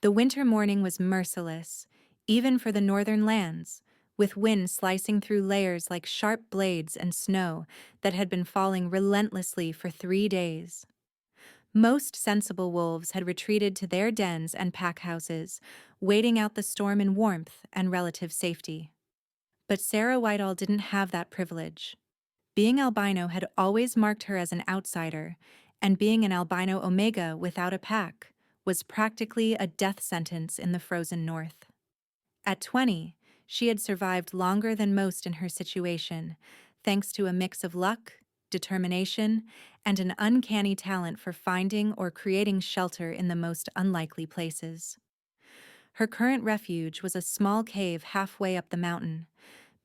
The winter morning was merciless, even for the northern lands, with wind slicing through layers like sharp blades and snow that had been falling relentlessly for 3 days. Most sensible wolves had retreated to their dens and packhouses, waiting out the storm in warmth and relative safety. But Sarah Whitall didn't have that privilege. Being albino had always marked her as an outsider, and being an albino omega without a pack was practically a death sentence in the frozen north. At 20, she had survived longer than most in her situation, thanks to a mix of luck, determination, and an uncanny talent for finding or creating shelter in the most unlikely places. Her current refuge was a small cave halfway up the mountain,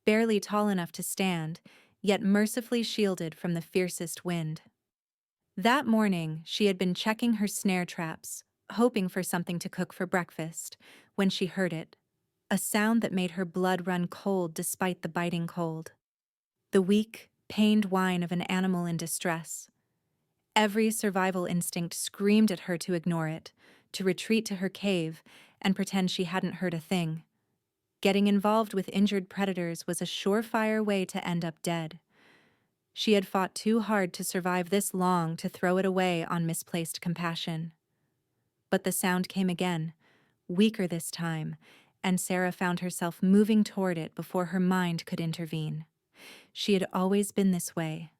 barely tall enough to stand, yet mercifully shielded from the fiercest wind. That morning, she had been checking her snare traps, hoping for something to cook for breakfast, when she heard it, a sound that made her blood run cold despite the biting cold. The weak, pained whine of an animal in distress. Every survival instinct screamed at her to ignore it, to retreat to her cave, and pretend she hadn't heard a thing. Getting involved with injured predators was a surefire way to end up dead. She had fought too hard to survive this long to throw it away on misplaced compassion. But the sound came again, weaker this time, and Sarah found herself moving toward it before her mind could intervene. She had always been this way,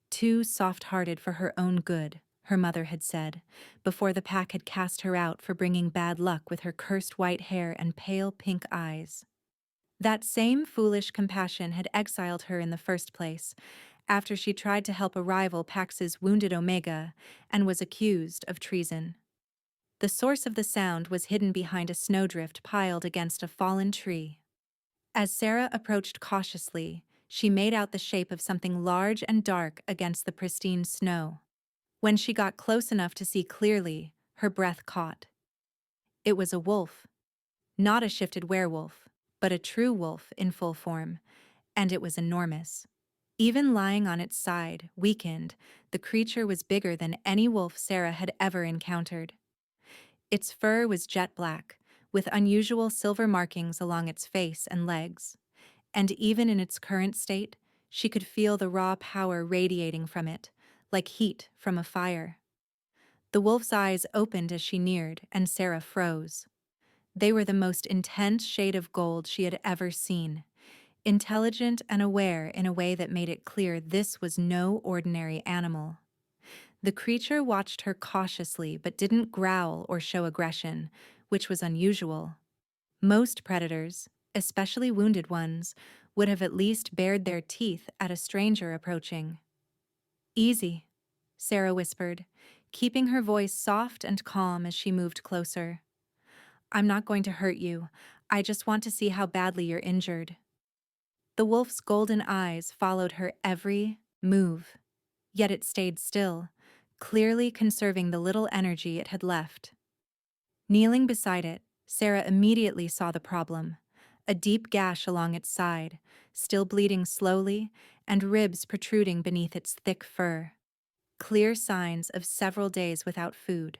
too soft-hearted for her own good, her mother had said, before the pack had cast her out for bringing bad luck with her cursed white hair and pale pink eyes. That same foolish compassion had exiled her in the first place, after she tried to help a rival Pax's wounded Omega and was accused of treason. The source of the sound was hidden behind a snowdrift piled against a fallen tree. As Sarah approached cautiously, she made out the shape of something large and dark against the pristine snow. When she got close enough to see clearly, her breath caught. It was a wolf. Not a shifted werewolf, but a true wolf in full form, and it was enormous. Even lying on its side, weakened, the creature was bigger than any wolf Sarah had ever encountered. Its fur was jet black, with unusual silver markings along its face and legs, and even in its current state, she could feel the raw power radiating from it, like heat from a fire. The wolf's eyes opened as she neared, and Sarah froze. They were the most intense shade of gold she had ever seen, intelligent and aware in a way that made it clear this was no ordinary animal. The creature watched her cautiously but didn't growl or show aggression, which was unusual. Most predators, especially wounded ones, would have at least bared their teeth at a stranger approaching. "Easy," Sarah whispered, keeping her voice soft and calm as she moved closer. "I'm not going to hurt you. I just want to see how badly you're injured." The wolf's golden eyes followed her every move, yet it stayed still, clearly conserving the little energy it had left. Kneeling beside it, Sarah immediately saw the problem: a deep gash along its side, still bleeding slowly, and ribs protruding beneath its thick fur. Clear signs of several days without food.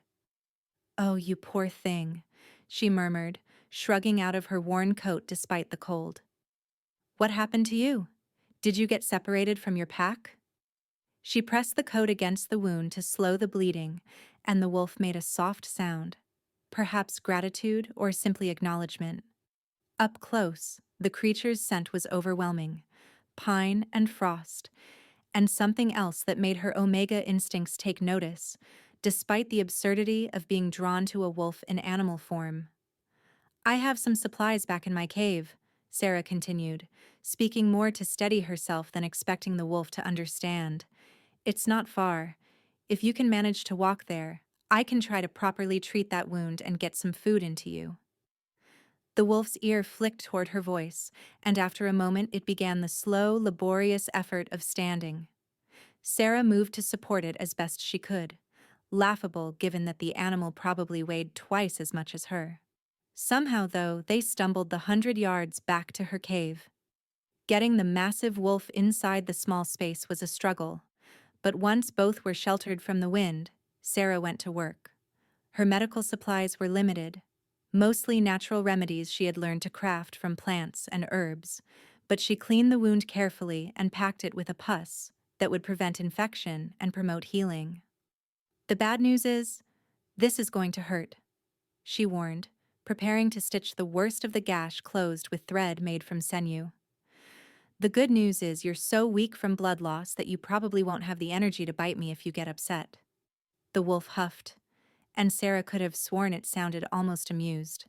"Oh, you poor thing," she murmured, shrugging out of her worn coat despite the cold. "What happened to you? Did you get separated from your pack?" She pressed the coat against the wound to slow the bleeding, and the wolf made a soft sound, perhaps gratitude or simply acknowledgement. Up close, the creature's scent was overwhelming: pine and frost, and something else that made her omega instincts take notice, despite the absurdity of being drawn to a wolf in animal form. "I have some supplies back in my cave," Sarah continued, speaking more to steady herself than expecting the wolf to understand. "It's not far. If you can manage to walk there, I can try to properly treat that wound and get some food into you." The wolf's ear flicked toward her voice, and after a moment it began the slow, laborious effort of standing. Sarah moved to support it as best she could, laughable given that the animal probably weighed twice as much as her. Somehow, though, they stumbled the 100 yards back to her cave. Getting the massive wolf inside the small space was a struggle, but once both were sheltered from the wind, Sarah went to work. Her medical supplies were limited, mostly natural remedies she had learned to craft from plants and herbs, but she cleaned the wound carefully and packed it with a pus that would prevent infection and promote healing. The bad news is, this is going to hurt, she warned, preparing to stitch the worst of the gash closed with thread made from sinew. The good news is you're so weak from blood loss that you probably won't have the energy to bite me if you get upset. The wolf huffed, and Sarah could have sworn it sounded almost amused.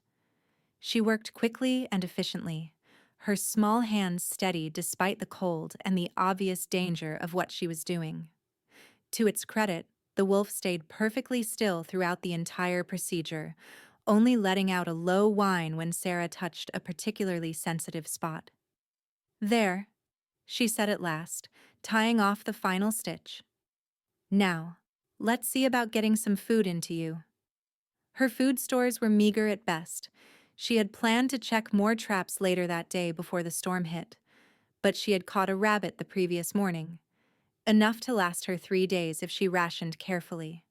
She worked quickly and efficiently, her small hands steady despite the cold and the obvious danger of what she was doing. To its credit, the wolf stayed perfectly still throughout the entire procedure, only letting out a low whine when Sarah touched a particularly sensitive spot. "There," she said at last, tying off the final stitch. "Now, let's see about getting some food into you." Her food stores were meager at best. She had planned to check more traps later that day before the storm hit, but she had caught a rabbit the previous morning, enough to last her 3 days if she rationed carefully.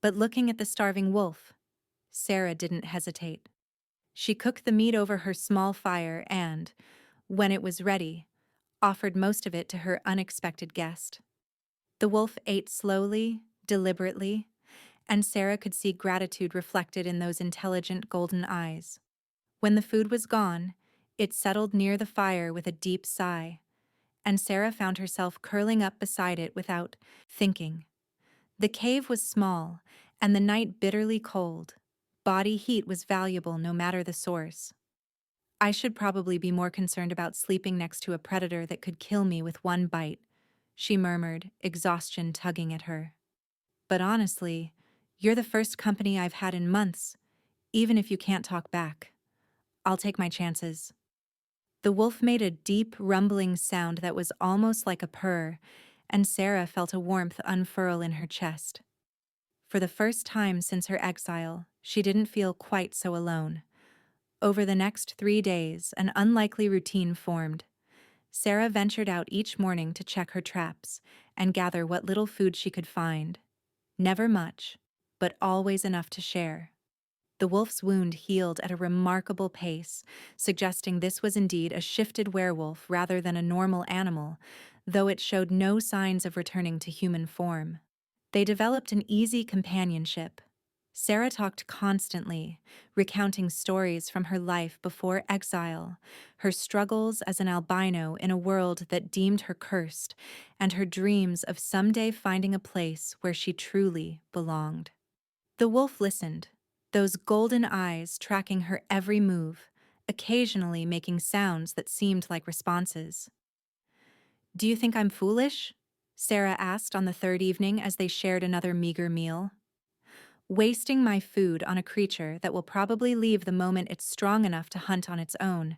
But looking at the starving wolf, Sarah didn't hesitate. She cooked the meat over her small fire and, when it was ready, offered most of it to her unexpected guest. The wolf ate slowly, deliberately, and Sarah could see gratitude reflected in those intelligent golden eyes. When the food was gone, it settled near the fire with a deep sigh, and Sarah found herself curling up beside it without thinking. The cave was small, and the night bitterly cold. Body heat was valuable no matter the source. I should probably be more concerned about sleeping next to a predator that could kill me with one bite, she murmured, exhaustion tugging at her. But honestly, you're the first company I've had in months, even if you can't talk back. I'll take my chances. The wolf made a deep, rumbling sound that was almost like a purr, and Sarah felt a warmth unfurl in her chest. For the first time since her exile, she didn't feel quite so alone. Over the next 3 days, an unlikely routine formed. Sarah ventured out each morning to check her traps and gather what little food she could find. Never much, but always enough to share. The wolf's wound healed at a remarkable pace, suggesting this was indeed a shifted werewolf rather than a normal animal, though it showed no signs of returning to human form. They developed an easy companionship. Sarah talked constantly, recounting stories from her life before exile, her struggles as an albino in a world that deemed her cursed, and her dreams of someday finding a place where she truly belonged. The wolf listened, those golden eyes tracking her every move, occasionally making sounds that seemed like responses. "Do you think I'm foolish?" Sarah asked on the third evening as they shared another meager meal. "Wasting my food on a creature that will probably leave the moment it's strong enough to hunt on its own.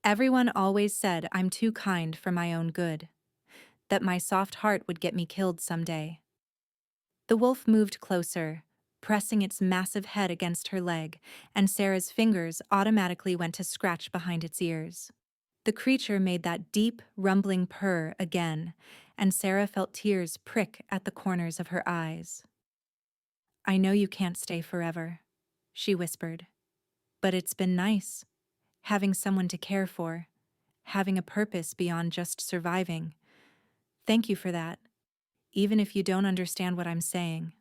Everyone always said I'm too kind for my own good, that my soft heart would get me killed someday." The wolf moved closer, pressing its massive head against her leg, and Sarah's fingers automatically went to scratch behind its ears. The creature made that deep, rumbling purr again, and Sarah felt tears prick at the corners of her eyes. "I know you can't stay forever," she whispered, "but it's been nice, having someone to care for, having a purpose beyond just surviving. Thank you for that, even if you don't understand what I'm saying."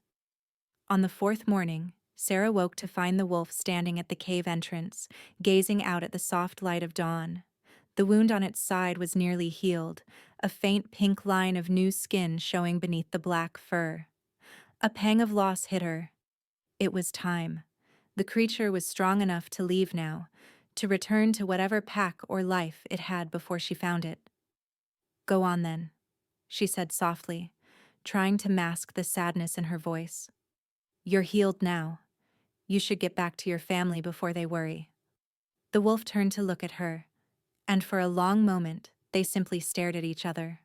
On the fourth morning, Sarah woke to find the wolf standing at the cave entrance, gazing out at the soft light of dawn. The wound on its side was nearly healed, a faint pink line of new skin showing beneath the black fur. A pang of loss hit her. It was time. The creature was strong enough to leave now, to return to whatever pack or life it had before she found it. "Go on then," she said softly, trying to mask the sadness in her voice. "You're healed now. You should get back to your family before they worry." The wolf turned to look at her, and for a long moment they simply stared at each other.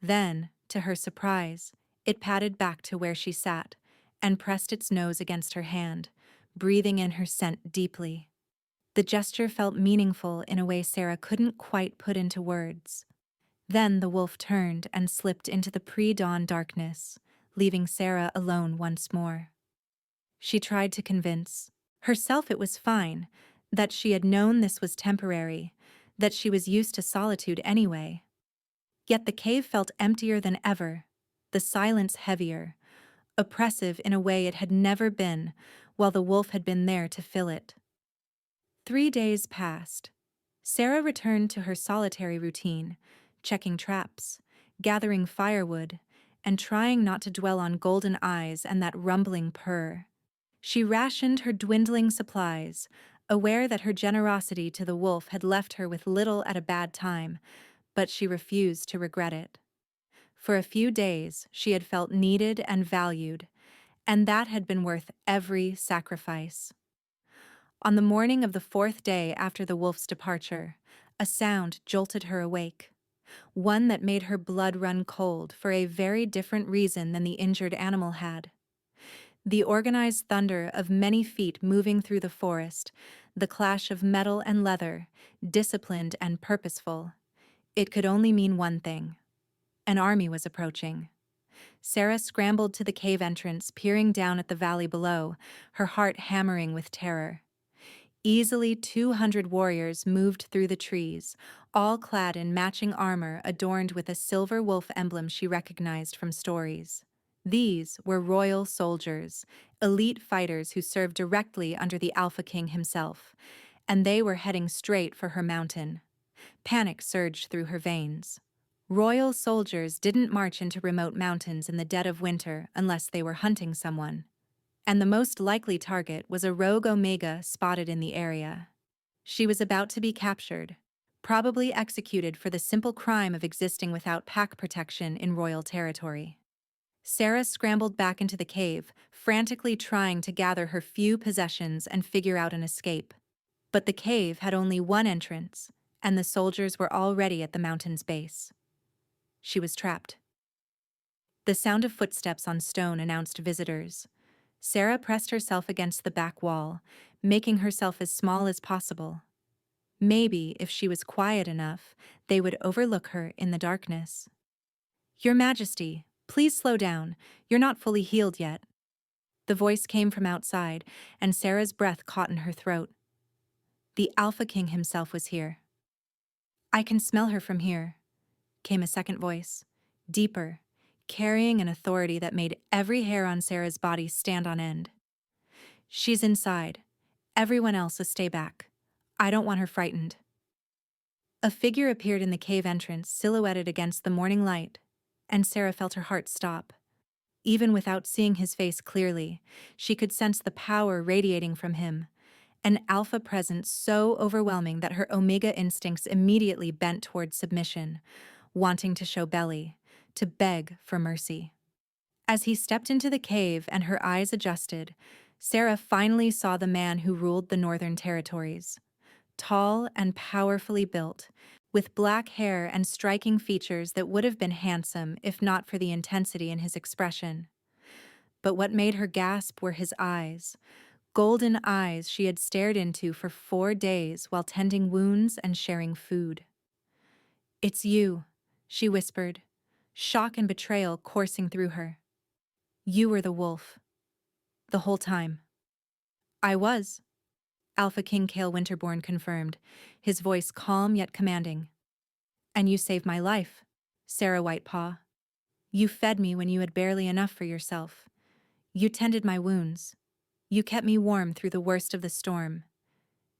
Then, to her surprise, it padded back to where she sat and pressed its nose against her hand, breathing in her scent deeply. The gesture felt meaningful in a way Sarah couldn't quite put into words. Then the wolf turned and slipped into the pre-dawn darkness, leaving Sarah alone once more. She tried to convince, Herself it was fine, that she had known this was temporary, that she was used to solitude anyway. Yet the cave felt emptier than ever, the silence heavier, oppressive in a way it had never been, while the wolf had been there to fill it. 3 days passed. Sarah returned to her solitary routine, checking traps, gathering firewood, and trying not to dwell on golden eyes and that rumbling purr. She rationed her dwindling supplies, aware that her generosity to the wolf had left her with little at a bad time, but she refused to regret it. For a few days, she had felt needed and valued, and that had been worth every sacrifice. On the morning of the 4th day after the wolf's departure, a sound jolted her awake, one that made her blood run cold for a very different reason than the injured animal had. The organized thunder of many feet moving through the forest, the clash of metal and leather, disciplined and purposeful. It could only mean one thing. An army was approaching. Sarah scrambled to the cave entrance, peering down at the valley below, her heart hammering with terror. Easily 200 warriors moved through the trees, all clad in matching armor adorned with a silver wolf emblem she recognized from stories. These were royal soldiers, elite fighters who served directly under the Alpha King himself, and they were heading straight for her mountain. Panic surged through her veins. Royal soldiers didn't march into remote mountains in the dead of winter unless they were hunting someone. And the most likely target was a rogue Omega spotted in the area. She was about to be captured, probably executed for the simple crime of existing without pack protection in royal territory. Sarah scrambled back into the cave, frantically trying to gather her few possessions and figure out an escape. But the cave had only one entrance, and the soldiers were already at the mountain's base. She was trapped. The sound of footsteps on stone announced visitors. Sarah pressed herself against the back wall, making herself as small as possible. Maybe, if she was quiet enough, they would overlook her in the darkness. "Your Majesty, please slow down. You're not fully healed yet." The voice came from outside, and Sarah's breath caught in her throat. The Alpha King himself was here. "I can smell her from here," came a second voice, deeper, carrying an authority that made every hair on Sarah's body stand on end. "She's inside. Everyone else stay back. I don't want her frightened." A figure appeared in the cave entrance, silhouetted against the morning light, and Sarah felt her heart stop. Even without seeing his face clearly, she could sense the power radiating from him, an alpha presence so overwhelming that her Omega instincts immediately bent toward submission, wanting to show belly, to beg for mercy. As he stepped into the cave and her eyes adjusted, Sarah finally saw the man who ruled the Northern Territories. Tall and powerfully built, with black hair and striking features that would have been handsome if not for the intensity in his expression. But what made her gasp were his eyes, golden eyes she had stared into for 4 days while tending wounds and sharing food. "It's you," she whispered, shock and betrayal coursing through her. "You were the wolf. The whole time." "I was," Alpha King Kale Winterborn confirmed, his voice calm yet commanding. "And you saved my life, Sarah Whitepaw. You fed me when you had barely enough for yourself. You tended my wounds. You kept me warm through the worst of the storm.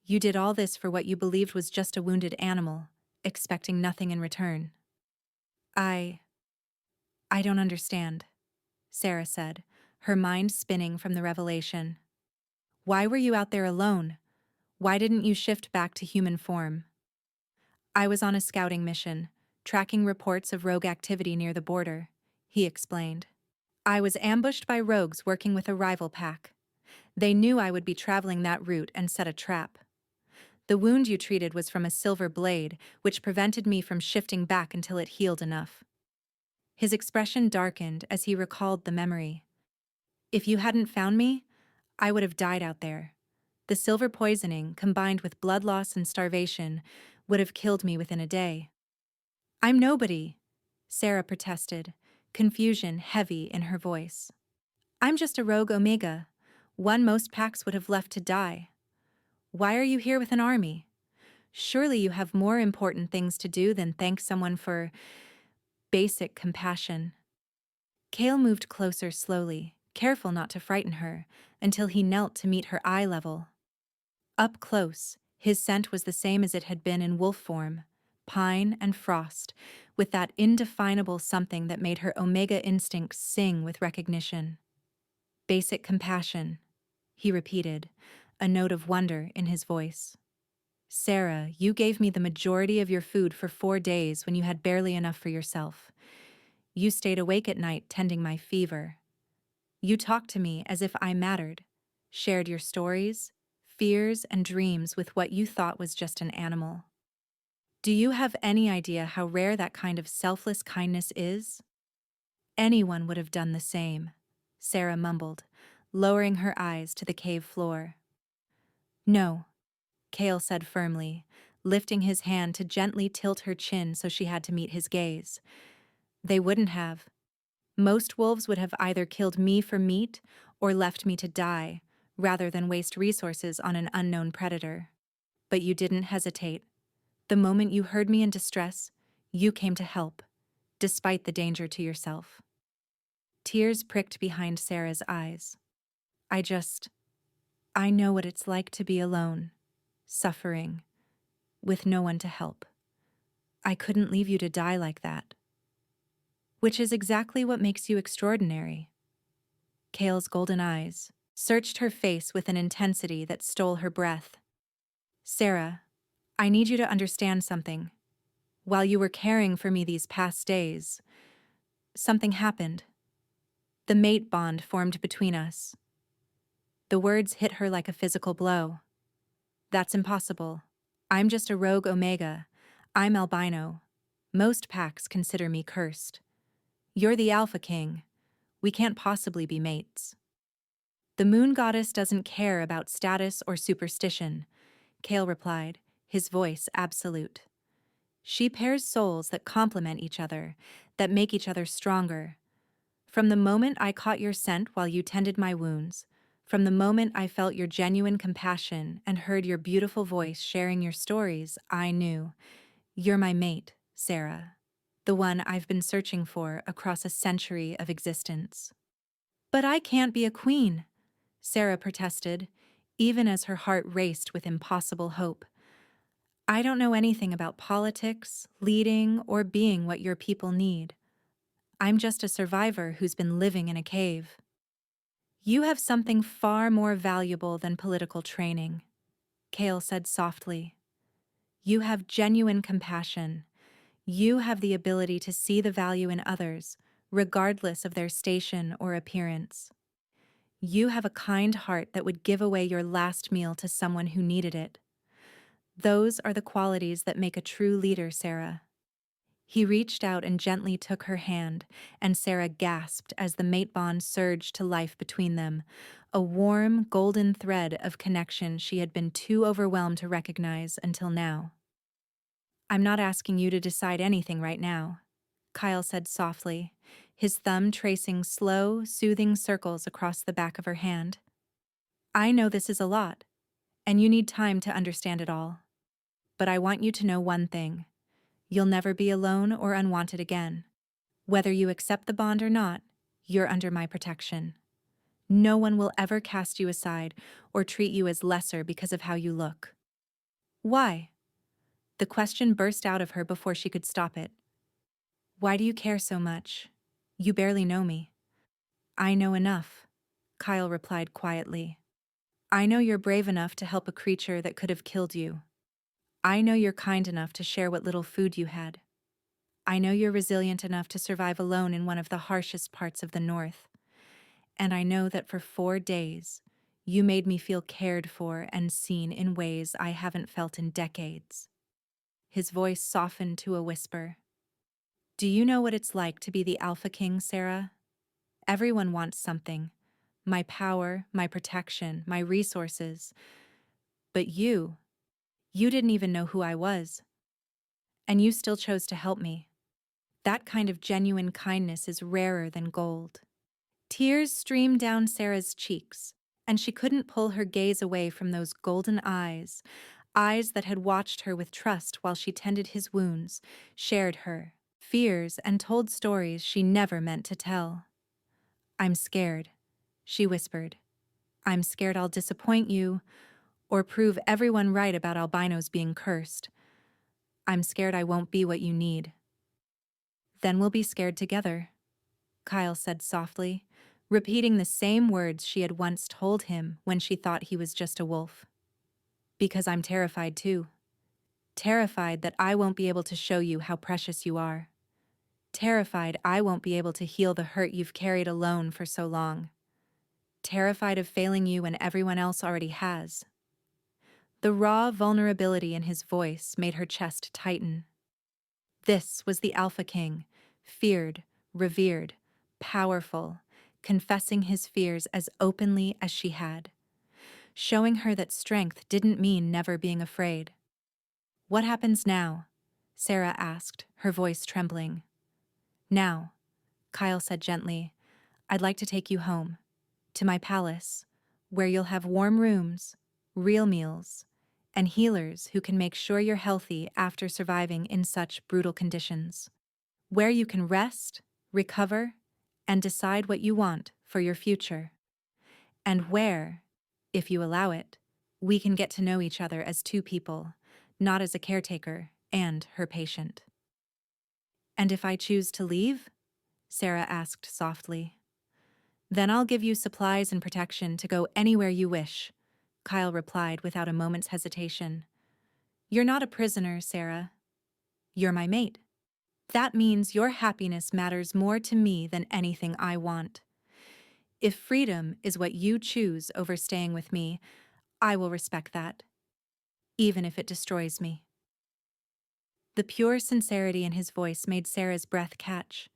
You did all this for what you believed was just a wounded animal, expecting nothing in return." I don't understand," Sarah said, her mind spinning from the revelation. "Why were you out there alone? Why didn't you shift back to human form?" "I was on a scouting mission, tracking reports of rogue activity near the border," he explained. "I was ambushed by rogues working with a rival pack. They knew I would be traveling that route and set a trap. The wound you treated was from a silver blade, which prevented me from shifting back until it healed enough." His expression darkened as he recalled the memory. "If you hadn't found me, I would have died out there. The silver poisoning, combined with blood loss and starvation, would have killed me within a day." "I'm nobody," Sarah protested, confusion heavy in her voice. "I'm just a rogue Omega, One most packs would have left to die. Why are you here with an army? Surely you have more important things to do than thank someone for basic compassion. Kale moved closer slowly, careful not to frighten her, until he knelt to meet her eye level. Up close, his scent was the same as it had been in wolf form, pine and frost, with that indefinable something that made her omega instincts sing with recognition. Basic compassion, he repeated, a note of wonder in his voice. Sarah, you gave me the majority of your food for 4 days when you had barely enough for yourself. You stayed awake at night tending my fever. You talked to me as if I mattered, shared your stories, fears, and dreams with what you thought was just an animal. Do you have any idea how rare that kind of selfless kindness is? Anyone would have done the same, Sarah mumbled, lowering her eyes to the cave floor. No, Kale said firmly, lifting his hand to gently tilt her chin so she had to meet his gaze. They wouldn't have. Most wolves would have either killed me for meat or left me to die, rather than waste resources on an unknown predator. But you didn't hesitate. The moment you heard me in distress, you came to help, despite the danger to yourself. Tears pricked behind Sarah's eyes. I know what it's like to be alone, suffering, with no one to help. I couldn't leave you to die like that. Which is exactly what makes you extraordinary. Kale's golden eyes searched her face with an intensity that stole her breath. Sarah, I need you to understand something. While you were caring for me these past days, something happened. The mate bond formed between us. The words hit her like a physical blow. That's impossible. I'm just a rogue Omega. I'm albino. Most packs consider me cursed. You're the Alpha King. We can't possibly be mates. The moon goddess doesn't care about status or superstition, Kale replied, his voice absolute. She pairs souls that complement each other, that make each other stronger. From the moment I caught your scent while you tended my wounds, from the moment I felt your genuine compassion and heard your beautiful voice sharing your stories, I knew. You're my mate, Sarah. The one I've been searching for across a century of existence. But I can't be a queen, Sarah protested, even as her heart raced with impossible hope. I don't know anything about politics, leading, or being what your people need. I'm just a survivor who's been living in a cave. You have something far more valuable than political training, Kale said softly. You have genuine compassion. You have the ability to see the value in others, regardless of their station or appearance. You have a kind heart that would give away your last meal to someone who needed it. Those are the qualities that make a true leader, Sarah. He reached out and gently took her hand, and Sarah gasped as the mate bond surged to life between them, a warm, golden thread of connection she had been too overwhelmed to recognize until now. I'm not asking you to decide anything right now, Kyle said softly, his thumb tracing slow, soothing circles across the back of her hand. I know this is a lot, and you need time to understand it all. But I want you to know one thing. You'll never be alone or unwanted again. Whether you accept the bond or not, you're under my protection. No one will ever cast you aside or treat you as lesser because of how you look. Why? The question burst out of her before she could stop it. Why do you care so much? You barely know me. I know enough, Kyle replied quietly. I know you're brave enough to help a creature that could have killed you. I know you're kind enough to share what little food you had. I know you're resilient enough to survive alone in one of the harshest parts of the North. And I know that for 4 days, you made me feel cared for and seen in ways I haven't felt in decades. His voice softened to a whisper. Do you know what it's like to be the Alpha King, Sarah? Everyone wants something. My power, my protection, my resources. But you didn't even know who I was. And you still chose to help me. That kind of genuine kindness is rarer than gold. Tears streamed down Sarah's cheeks, and she couldn't pull her gaze away from those golden eyes, eyes that had watched her with trust while she tended his wounds, shared her fears, and told stories she never meant to tell. "I'm scared," she whispered. "I'm scared I'll disappoint you, or prove everyone right about albinos being cursed. I'm scared I won't be what you need." "Then we'll be scared together," Kyle said softly, repeating the same words she had once told him when she thought he was just a wolf. "Because I'm terrified too. Terrified that I won't be able to show you how precious you are. Terrified I won't be able to heal the hurt you've carried alone for so long. Terrified of failing you when everyone else already has." The raw vulnerability in his voice made her chest tighten. This was the Alpha King, feared, revered, powerful, confessing his fears as openly as she had, showing her that strength didn't mean never being afraid. "What happens now?" Sarah asked, her voice trembling. "Now," Kyle said gently, "I'd like to take you home, to my palace, where you'll have warm rooms, real meals, and healers who can make sure you're healthy after surviving in such brutal conditions. Where you can rest, recover, and decide what you want for your future. And where, if you allow it, we can get to know each other as two people, not as a caretaker and her patient." "And if I choose to leave?" Sarah asked softly. "Then I'll give you supplies and protection to go anywhere you wish," Kyle replied without a moment's hesitation. "You're not a prisoner, Sarah. You're my mate. That means your happiness matters more to me than anything I want. If freedom is what you choose over staying with me, I will respect that, even if it destroys me." The pure sincerity in his voice made Sarah's breath catch.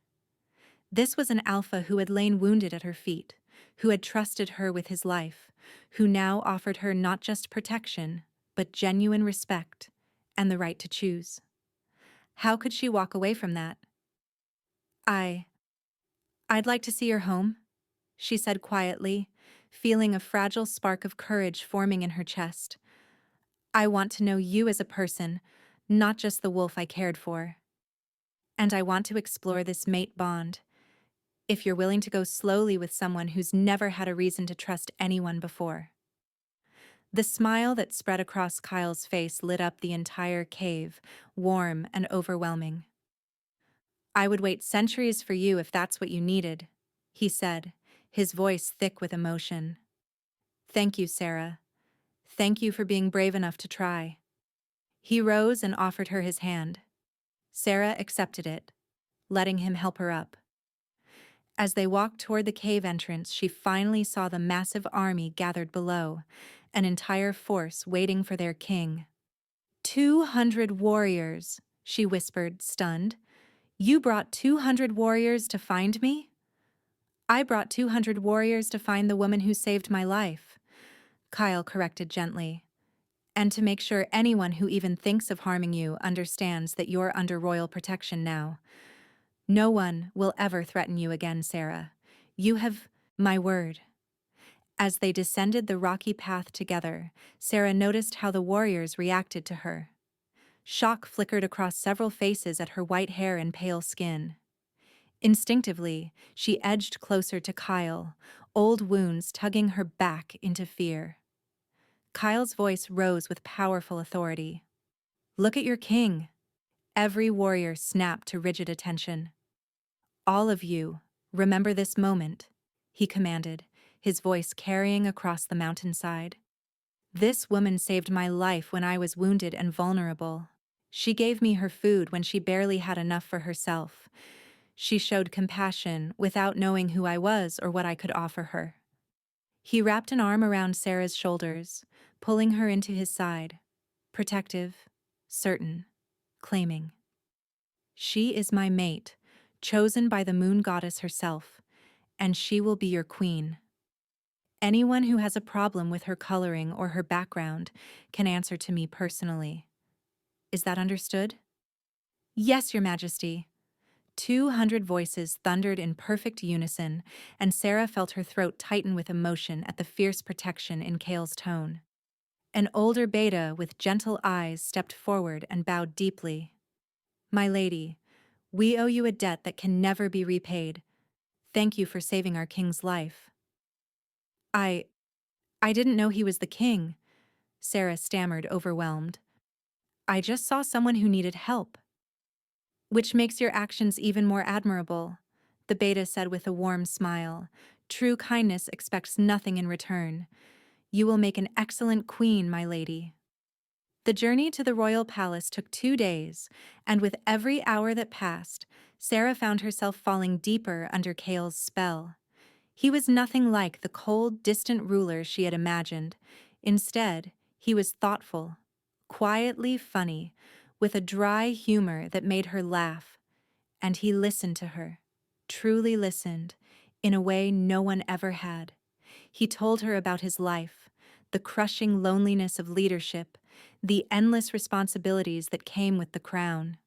This was an alpha who had lain wounded at her feet, who had trusted her with his life, who now offered her not just protection, but genuine respect and the right to choose. How could she walk away from that? I, "I'd like to see your home," she said quietly, feeling a fragile spark of courage forming in her chest. "I want to know you as a person, not just the wolf I cared for. And I want to explore this mate bond, if you're willing to go slowly with someone who's never had a reason to trust anyone before." The smile that spread across Kyle's face lit up the entire cave, warm and overwhelming. "I would wait centuries for you if that's what you needed," he said, his voice thick with emotion. "Thank you, Sarah. Thank you for being brave enough to try." He rose and offered her his hand. Sarah accepted it, letting him help her up. As they walked toward the cave entrance, she finally saw the massive army gathered below, an entire force waiting for their king. 200 warriors, she whispered, stunned. "You brought 200 warriors to find me?" "I brought 200 warriors to find the woman who saved my life," Kyle corrected gently. "And to make sure anyone who even thinks of harming you understands that you're under royal protection now. No one will ever threaten you again, Sarah. You have my word." As they descended the rocky path together, Sarah noticed how the warriors reacted to her. Shock flickered across several faces at her white hair and pale skin. Instinctively, she edged closer to Kyle, old wounds tugging her back into fear. Kyle's voice rose with powerful authority. "Look at your king." Every warrior snapped to rigid attention. "All of you, remember this moment," he commanded, his voice carrying across the mountainside. "This woman saved my life when I was wounded and vulnerable. She gave me her food when she barely had enough for herself. She showed compassion without knowing who I was or what I could offer her." He wrapped an arm around Sarah's shoulders, pulling her into his side, protective, certain, claiming. "She is my mate, chosen by the moon goddess herself, and she will be your queen. Anyone who has a problem with her coloring or her background can answer to me personally. Is that understood?" "Yes, Your Majesty." 200 voices thundered in perfect unison, and Sarah felt her throat tighten with emotion at the fierce protection in Kale's tone. An older beta with gentle eyes stepped forward and bowed deeply. "My lady, we owe you a debt that can never be repaid. Thank you for saving our king's life." I I didn't know he was the king," Sarah stammered, overwhelmed. "I just saw someone who needed help." "Which makes your actions even more admirable," the beta said with a warm smile. "True kindness expects nothing in return. You will make an excellent queen, my lady." The journey to the royal palace took 2 days, and with every hour that passed, Sarah found herself falling deeper under Kale's spell. He was nothing like the cold, distant ruler she had imagined. Instead, he was thoughtful, quietly funny, with a dry humor that made her laugh. And he listened to her, truly listened, in a way no one ever had. He told her about his life, the crushing loneliness of leadership, the endless responsibilities that came with the crown.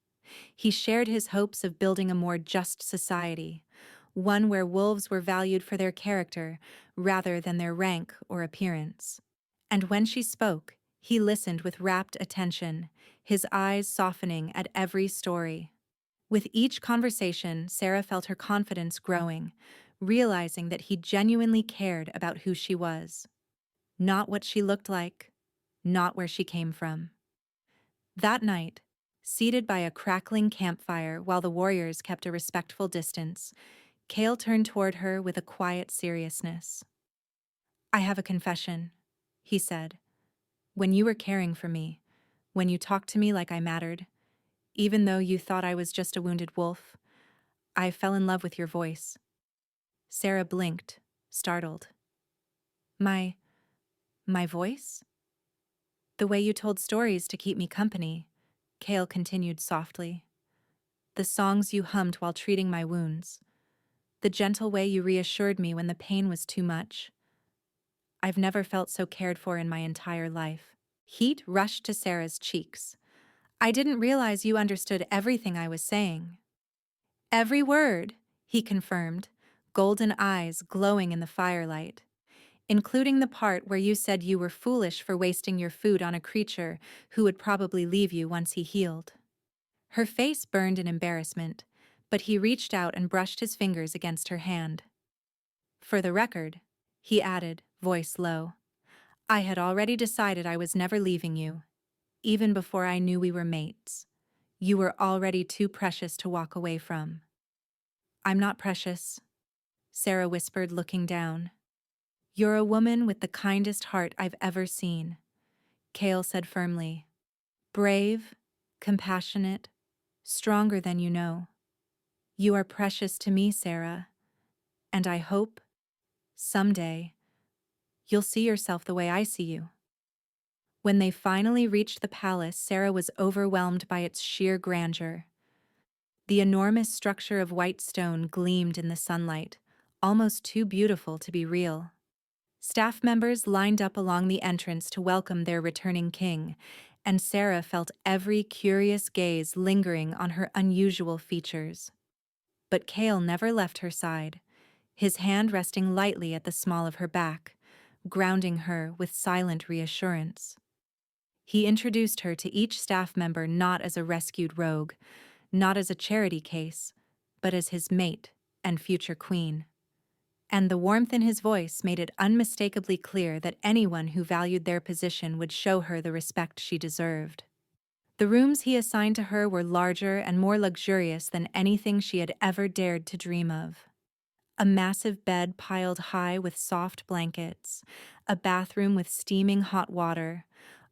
He shared his hopes of building a more just society, one where wolves were valued for their character rather than their rank or appearance. And when she spoke, he listened with rapt attention, his eyes softening at every story. With each conversation, Sarah felt her confidence growing, realizing that he genuinely cared about who she was. Not what she looked like, not where she came from. That night, seated by a crackling campfire while the warriors kept a respectful distance, Kale turned toward her with a quiet seriousness. "I have a confession," he said. "When you were caring for me, when you talked to me like I mattered, even though you thought I was just a wounded wolf, I fell in love with your voice." Sarah blinked, startled. My, my voice? "The way you told stories to keep me company," Kale continued softly. "The songs you hummed while treating my wounds. The gentle way you reassured me when the pain was too much. I've never felt so cared for in my entire life." Heat rushed to Sarah's cheeks. "I didn't realize you understood everything I was saying." "Every word," he confirmed, golden eyes glowing in the firelight. "Including the part where you said you were foolish for wasting your food on a creature who would probably leave you once he healed." Her face burned in embarrassment, but he reached out and brushed his fingers against her hand. "For the record," he added, voice low, "I had already decided I was never leaving you, even before I knew we were mates. You were already too precious to walk away from." "I'm not precious," Sarah whispered, looking down. "You're a woman with the kindest heart I've ever seen," Kale said firmly. "Brave, compassionate, stronger than you know. You are precious to me, Sarah, and I hope, someday, you'll see yourself the way I see you." When they finally reached the palace, Sarah was overwhelmed by its sheer grandeur. The enormous structure of white stone gleamed in the sunlight, almost too beautiful to be real. Staff members lined up along the entrance to welcome their returning king, and Sarah felt every curious gaze lingering on her unusual features. But Kale never left her side, his hand resting lightly at the small of her back, grounding her with silent reassurance. He introduced her to each staff member not as a rescued rogue, not as a charity case, but as his mate and future queen. And the warmth in his voice made it unmistakably clear that anyone who valued their position would show her the respect she deserved. The rooms he assigned to her were larger and more luxurious than anything she had ever dared to dream of. A massive bed piled high with soft blankets, a bathroom with steaming hot water,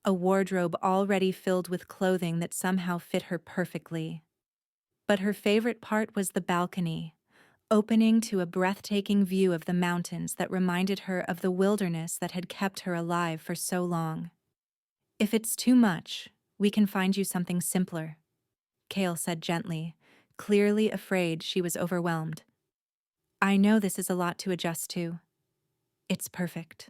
a wardrobe already filled with clothing that somehow fit her perfectly. But her favorite part was the balcony, opening to a breathtaking view of the mountains that reminded her of the wilderness that had kept her alive for so long. "If it's too much, we can find you something simpler," Kale said gently, clearly afraid she was overwhelmed. "I know this is a lot to adjust to." "It's perfect,"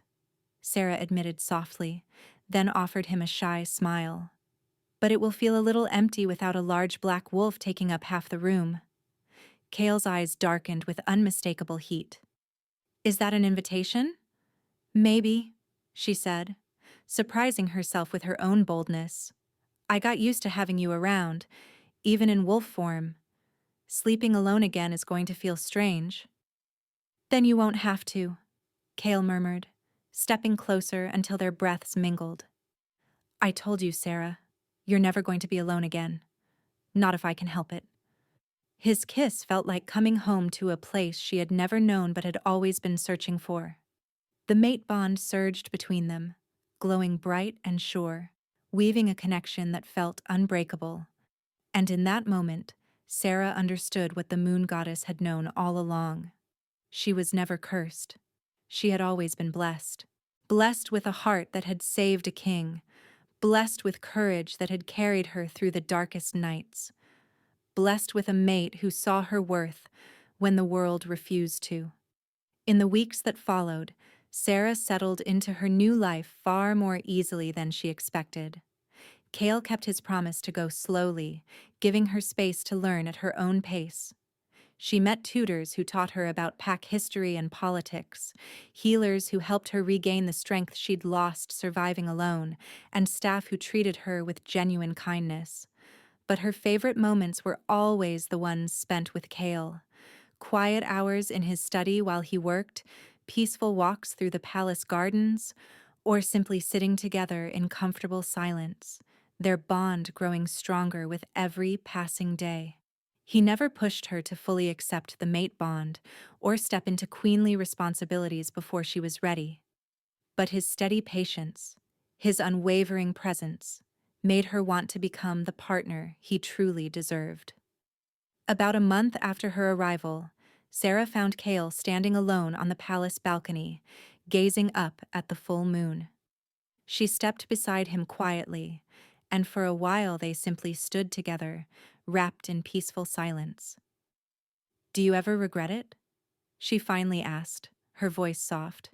Sarah admitted softly, then offered him a shy smile. "But it will feel a little empty without a large black wolf taking up half the room." Kale's eyes darkened with unmistakable heat. Is that an invitation? Maybe, she said, surprising herself with her own boldness. I got used to having you around, even in wolf form. Sleeping alone again is going to feel strange. Then you won't have to, Kale murmured, stepping closer until their breaths mingled. I told you, Sarah, you're never going to be alone again. Not if I can help it. His kiss felt like coming home to a place she had never known but had always been searching for. The mate bond surged between them, glowing bright and sure, weaving a connection that felt unbreakable. And in that moment, Sarah understood what the moon goddess had known all along. She was never cursed. She had always been blessed. Blessed with a heart that had saved a king. Blessed with courage that had carried her through the darkest nights. Blessed with a mate who saw her worth when the world refused to. In the weeks that followed, Sarah settled into her new life far more easily than she expected. Kale kept his promise to go slowly, giving her space to learn at her own pace. She met tutors who taught her about pack history and politics, healers who helped her regain the strength she'd lost surviving alone, and staff who treated her with genuine kindness. But her favorite moments were always the ones spent with Kale. Quiet hours in his study while he worked, peaceful walks through the palace gardens, or simply sitting together in comfortable silence, their bond growing stronger with every passing day. He never pushed her to fully accept the mate bond or step into queenly responsibilities before she was ready. But his steady patience, his unwavering presence, made her want to become the partner he truly deserved. About a month after her arrival, Sarah found Kale standing alone on the palace balcony, gazing up at the full moon. She stepped beside him quietly, and for a while they simply stood together, wrapped in peaceful silence. Do you ever regret it? She finally asked, her voice soft.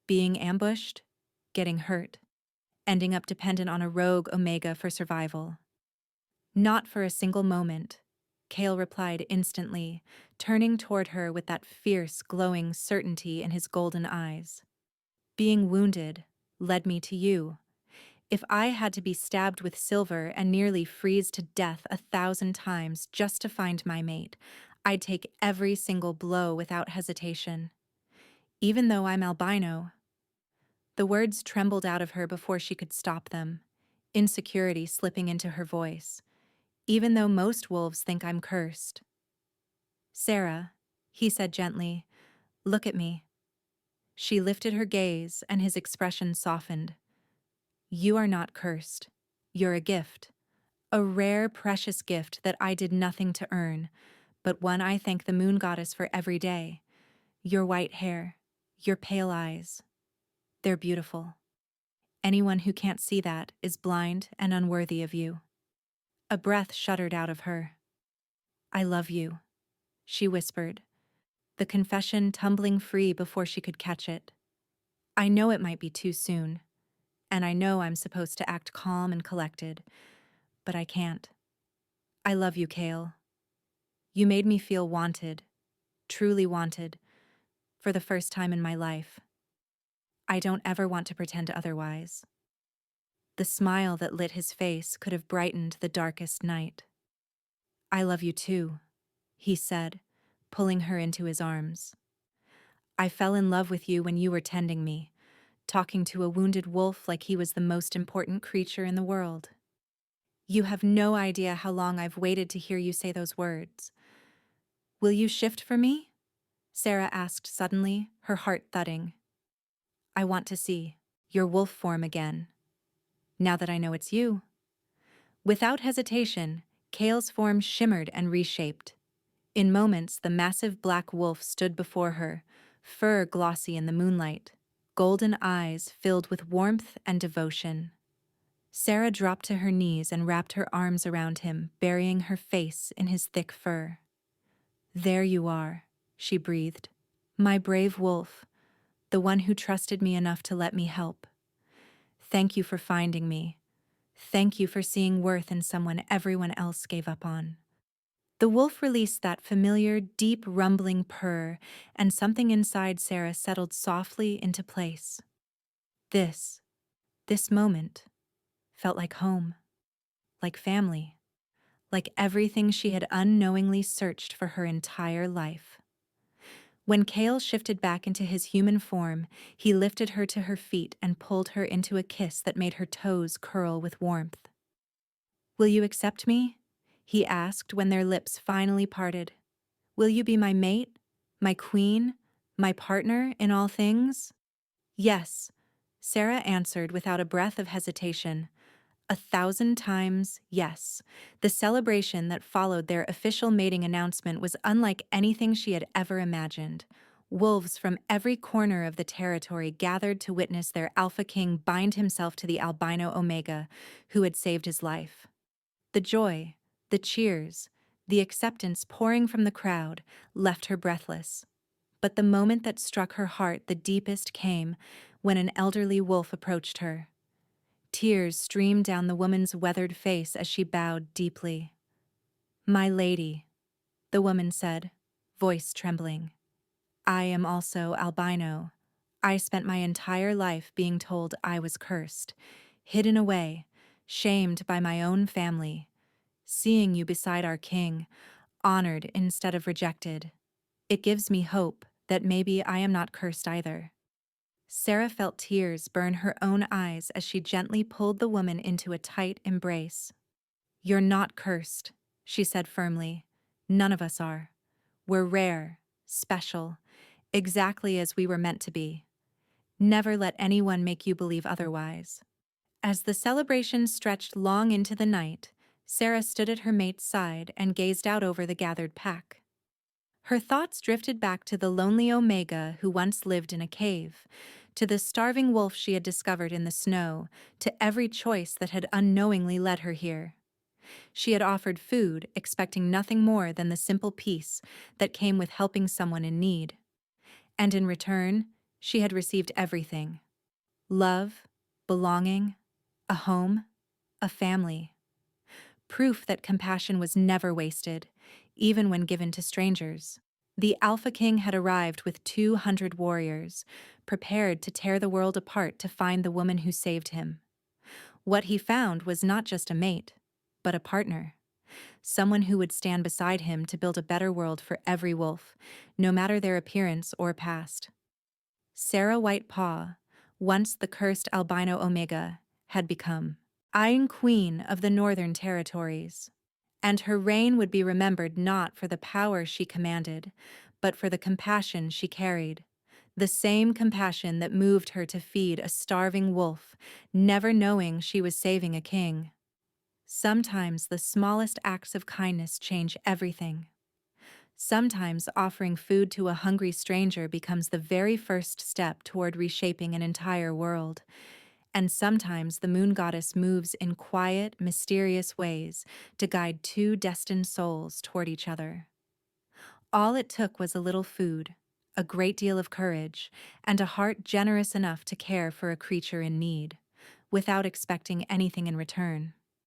Being ambushed, getting hurt, ending up dependent on a rogue Omega for survival. Not for a single moment, Kale replied instantly, turning toward her with that fierce, glowing certainty in his golden eyes. Being wounded led me to you. If I had to be stabbed with silver and nearly freeze to death 1,000 times just to find my mate, I'd take every single blow without hesitation. Even though I'm albino. The words trembled out of her before she could stop them, insecurity slipping into her voice. Even though most wolves think I'm cursed. Sarah, he said gently, look at me. She lifted her gaze and his expression softened. You are not cursed. You're a gift. A rare, precious gift that I did nothing to earn, but one I thank the moon goddess for every day. Your white hair, your pale eyes. They're beautiful. Anyone who can't see that is blind and unworthy of you. A breath shuddered out of her. I love you, she whispered, the confession tumbling free before she could catch it. I know it might be too soon, and I know I'm supposed to act calm and collected, but I can't. I love you, Kale. You made me feel wanted, truly wanted, for the first time in my life. I don't ever want to pretend otherwise. The smile that lit his face could have brightened the darkest night. I love you too, he said, pulling her into his arms. I fell in love with you when you were tending me, talking to a wounded wolf like he was the most important creature in the world. You have no idea how long I've waited to hear you say those words. Will you shift for me? Sarah asked suddenly, her heart thudding. I want to see your wolf form again, now that I know it's you. Without hesitation, Kale's form shimmered and reshaped. In moments, the massive black wolf stood before her, fur glossy in the moonlight, golden eyes filled with warmth and devotion. Sarah dropped to her knees and wrapped her arms around him, burying her face in his thick fur. There you are, she breathed. My brave wolf, the one who trusted me enough to let me help. Thank you for finding me. Thank you for seeing worth in someone everyone else gave up on. The wolf released that familiar, deep rumbling purr, and something inside Sarah settled softly into place. This, this moment, felt like home, like family, like everything she had unknowingly searched for her entire life. When Kale shifted back into his human form, he lifted her to her feet and pulled her into a kiss that made her toes curl with warmth. "Will you accept me?" he asked when their lips finally parted. "Will you be my mate, my queen, my partner in all things?" "Yes," Sarah answered without a breath of hesitation. 1,000 times yes. The celebration that followed their official mating announcement was unlike anything she had ever imagined. Wolves from every corner of the territory gathered to witness their alpha king bind himself to the albino Omega, who had saved his life. The joy, the cheers, the acceptance pouring from the crowd left her breathless. But the moment that struck her heart the deepest came when an elderly wolf approached her. Tears streamed down the woman's weathered face as she bowed deeply. "My lady," the woman said, voice trembling. "I am also albino. I spent my entire life being told I was cursed, hidden away, shamed by my own family. Seeing you beside our king, honored instead of rejected, it gives me hope that maybe I am not cursed either." Sarah felt tears burn her own eyes as she gently pulled the woman into a tight embrace. "You're not cursed," she said firmly. "None of us are. We're rare, special, exactly as we were meant to be. Never let anyone make you believe otherwise." As the celebration stretched long into the night, Sarah stood at her mate's side and gazed out over the gathered pack. Her thoughts drifted back to the lonely Omega who once lived in a cave, to the starving wolf she had discovered in the snow, to every choice that had unknowingly led her here. She had offered food, expecting nothing more than the simple peace that came with helping someone in need. And in return, she had received everything: love, belonging, a home, a family. Proof that compassion was never wasted, even when given to strangers. The Alpha King had arrived with 200 warriors, prepared to tear the world apart to find the woman who saved him. What he found was not just a mate, but a partner. Someone who would stand beside him to build a better world for every wolf, no matter their appearance or past. Sarah Whitepaw, once the cursed albino Omega, had become Iron Queen of the Northern Territories. And her reign would be remembered not for the power she commanded, but for the compassion she carried. The same compassion that moved her to feed a starving wolf, never knowing she was saving a king. Sometimes the smallest acts of kindness change everything. Sometimes offering food to a hungry stranger becomes the very first step toward reshaping an entire world. And sometimes the moon goddess moves in quiet, mysterious ways to guide two destined souls toward each other. All it took was a little food, a great deal of courage, and a heart generous enough to care for a creature in need, without expecting anything in return.